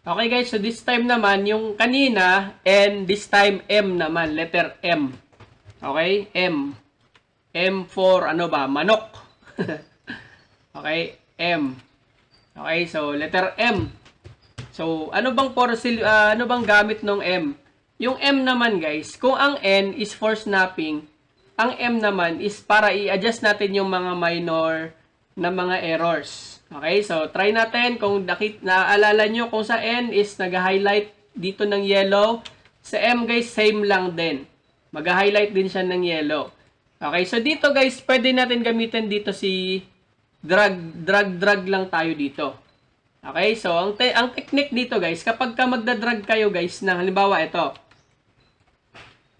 Okay guys, so this time naman, yung kanina, and this time M naman, letter M. Okay, M. M for ano ba? Manok. Okay, M. Okay, so letter M. So, ano bang gamit ng M? Yung M naman guys, kung ang N is for snapping, ang M naman is para i-adjust natin yung mga minor na mga errors. Okay, so try natin kung naaalala nyo kung sa N is nag-highlight dito ng yellow. Sa M guys, same lang din. Mag-highlight din siya ng yellow. Okay, so dito guys, pwede natin gamitin dito si drag lang tayo dito. Okay, so ang technique dito guys, kapag ka magdadrag kayo guys, ng halimbawa ito,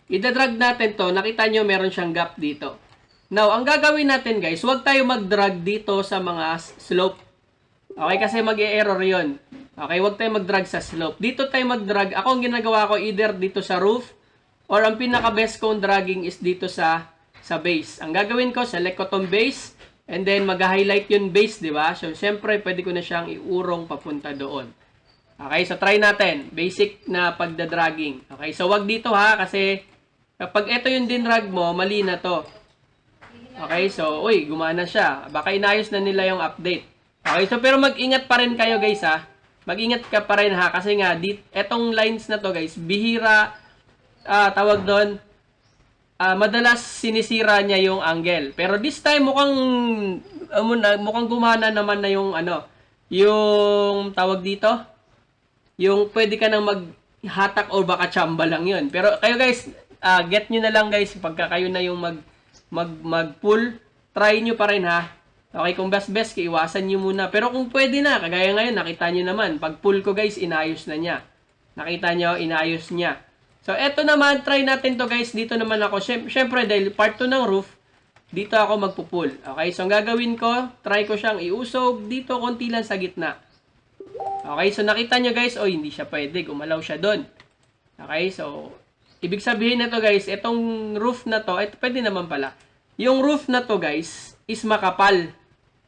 idadrag natin to, nakita nyo meron siyang gap dito. Now, ang gagawin natin guys, huwag tayo mag-drag dito sa mga slope. Okay, kasi mag-e-error yon. Okay, huwag tayo mag-drag sa slope. Dito tayo mag-drag. Ako ang ginagawa ko either dito sa roof or ang pinaka-best kong dragging is dito sa base. Ang gagawin ko, select ko tong base and then mag-highlight yung base, di ba? So, syempre, pwede ko na siyang iurong papunta doon. Okay, so try natin. Basic na pagdadragging. Okay, so wag dito ha, kasi kapag ito yung dinrag mo, mali na to. Okay, so, uy, gumana siya. Baka inayos na nila yung update. Okay, so pero mag-ingat pa rin kayo guys ha. Mag-ingat ka pa rin ha, kasi nga, etong lines na to guys, bihira, tawag doon, madalas sinisira niya yung angle. Pero this time, mukhang gumana naman na yung, yung tawag dito, yung pwede ka nang maghatak o baka chamba lang yun. Pero kayo guys, get nyo na lang guys, pagka kayo na yung mag-pull, try nyo pa rin ha. Okay, kung best, iwasan nyo muna. Pero kung pwede na, kagaya ngayon, nakita nyo naman, pag pull ko guys, inayos na niya. Nakita nyo, inayos niya. So, eto naman, try natin to guys. Dito naman ako, syempre dahil part 2 ng roof, dito ako magpupull. Okay, so ang gagawin ko, try ko siyang iusog dito, konti lang sa gitna. Okay, so nakita nyo guys, hindi siya pwede, gumalaw siya doon. Okay, so, ibig sabihin na to guys, itong roof na to, pwede naman pala. Yung roof na to guys, is makapal.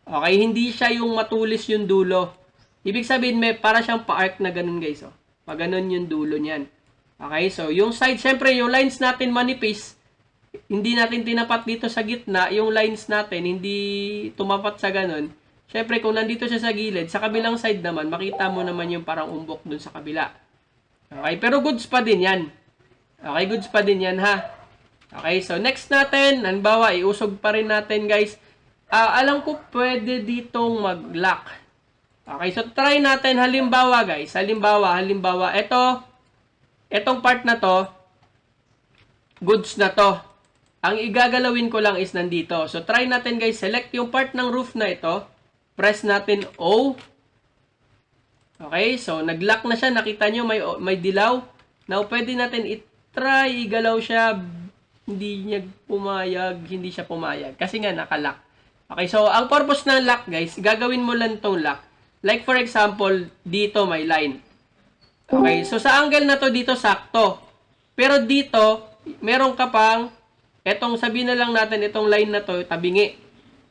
Okay, hindi siya yung matulis yung dulo. Ibig sabihin, may para siyang pa-arc na ganun guys. Pag ganun yung dulo niyan. Okay, so yung side, syempre yung lines natin manipis, hindi natin tinapat dito sa gitna, yung lines natin hindi tumapat sa ganun. Syempre kung nandito siya sa gilid, sa kabilang side naman, makita mo naman yung parang umbok dun sa kabila. Okay, pero goods pa din yan. Okay, goods pa din yan ha. Okay, so next natin, halimbawa, iusog pa rin natin guys. Alam ko pwede ditong mag-lock. Okay, so try natin halimbawa guys. Halimbawa, etong part na to, goods na to. Ang igagalawin ko lang is nandito. So try natin guys, select yung part ng roof na ito. Press natin O. Okay, so nag-lock na siya. Nakita nyo may dilaw. Now pwede natin i-try, igalaw siya. Hindi siya pumayag. Kasi nga naka-lock. Okay, so ang purpose ng lock guys, gagawin mo lang tong lock. Like for example, dito may line. Okay, so sa angle na to dito sakto. Pero dito, meron ka pang, sabihin na lang natin itong line na to, tabingi.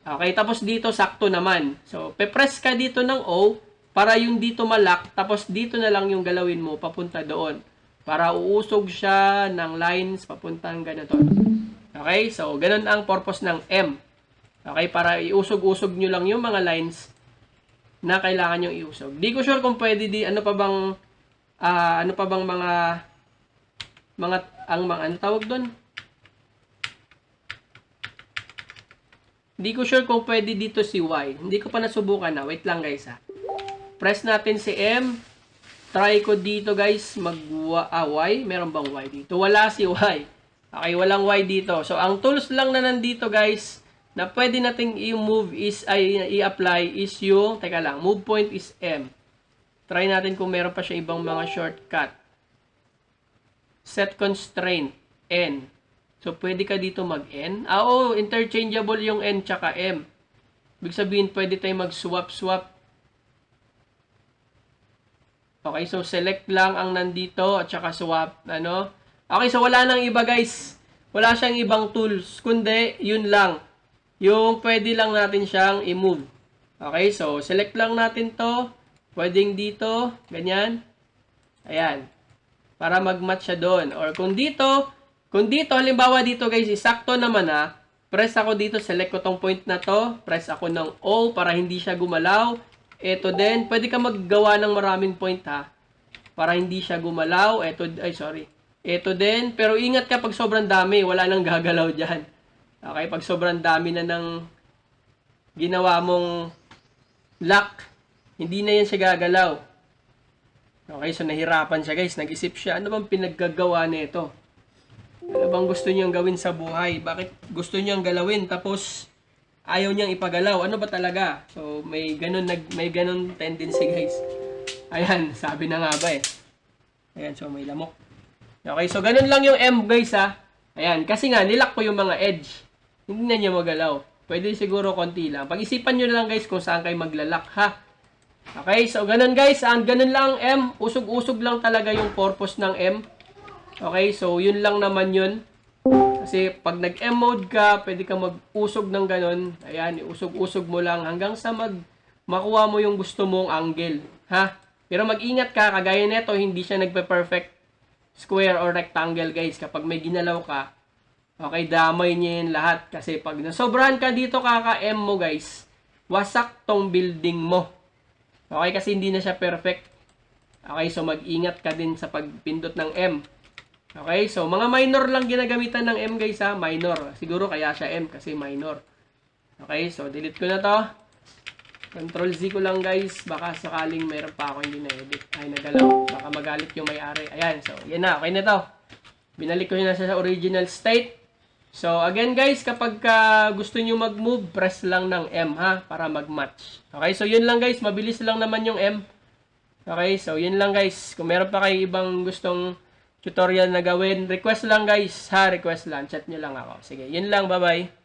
Okay, tapos dito sakto naman. So, pe-press ka dito ng O, para yung dito ma-lock, tapos dito na lang yung galawin mo, papunta doon. Para uusog siya ng lines, papuntang ganito. Okay, so ganun ang purpose ng M. Okay, para iusog-usog nyo lang yung mga lines na kailangan nyo iusog. Di ko sure kung pwede ano pa bang ano tawag doon? Di ko sure kung pwede dito si Y. Hindi ko pa nasubukan na. Wait lang guys ha. Press natin si M. Try ko dito guys Y. Meron bang Y dito? Wala si Y. Okay, walang Y dito. So, ang tools lang na nandito guys, na pwede nating i-move i-apply is yung, teka lang, move point is M. Try natin kung meron pa siya ibang mga shortcut. Set constraint, N. So, pwede ka dito mag-N. Interchangeable yung N tsaka M. Ibig sabihin, pwede tayo mag-swap-swap. Okay, so select lang ang nandito at tsaka swap, Okay, so wala nang iba guys. Wala siyang ibang tools, kundi yun lang. Yung pwede lang natin siyang i-move. Okay, so select lang natin to. Pwedeng dito, ganyan. Ayan. Para mag-match siya doon. Or kung dito, halimbawa dito guys, isakto naman press ako dito, select ko tong point na to, press ako ng O para hindi siya gumalaw. Ito din, pwede ka maggawa ng maraming point para hindi siya gumalaw. Ito din, pero ingat ka pag sobrang dami, wala nang gagalaw dyan. Okay, pag sobrang dami na ng ginawa mong lock, hindi na yan siya gagalaw. Okay, so nahirapan siya guys, nag-isip siya, ano bang pinaggagawa nito? Ano bang gusto niyang gawin sa buhay? Bakit gusto niyang galawin tapos ayaw niyang ipagalaw? Ano ba talaga? So may ganun tendency guys. Ayan, sabi na nga ba eh. Ayan, so may lamok. Okay, so ganun lang yung M guys Ayan, kasi nga nilock ko yung mga edge. Hindi na niya magalaw. Pwede siguro konti lang. Pag-isipan niyo na lang guys kung saan kayo maglalak Okay, so ganun guys. Ganun lang M. Usog-usog lang talaga yung purpose ng M. Okay, so yun lang naman yun. Kasi pag nag-M mode ka, pwede ka mag-usog ng ganun. Ayan, usog-usog mo lang hanggang sa makuha mo yung gusto mong angle. Pero mag-ingat ka, kagaya nito, hindi siya nagpe-perfect square or rectangle guys. Kapag may ginalaw ka, okay, damay niya yun lahat. Kasi pag nasobrahan ka dito kaka-M mo guys, wasak tong building mo. Okay, kasi hindi na siya perfect. Okay, so mag-ingat ka din sa pagpindot ng M. Okay, so mga minor lang ginagamitan ng M guys minor. Siguro kaya siya M kasi minor. Okay, so delete ko na to. Control Z ko lang guys, baka sakaling mayroon pa ako hindi na-edit. Ay, nagalaw. Baka magalit yung may-ari. Ayan, so yan na, okay na to. Binalik ko na siya sa original state. So again guys, kapag gusto nyo mag-move, press lang ng M para mag-match. Okay, so yun lang guys, mabilis lang naman yung M. Okay, so yun lang guys. Kung meron pa kayo ibang gustong tutorial na gawin, request lang guys request lang, chat nyo lang ako. Sige, yun lang, bye bye.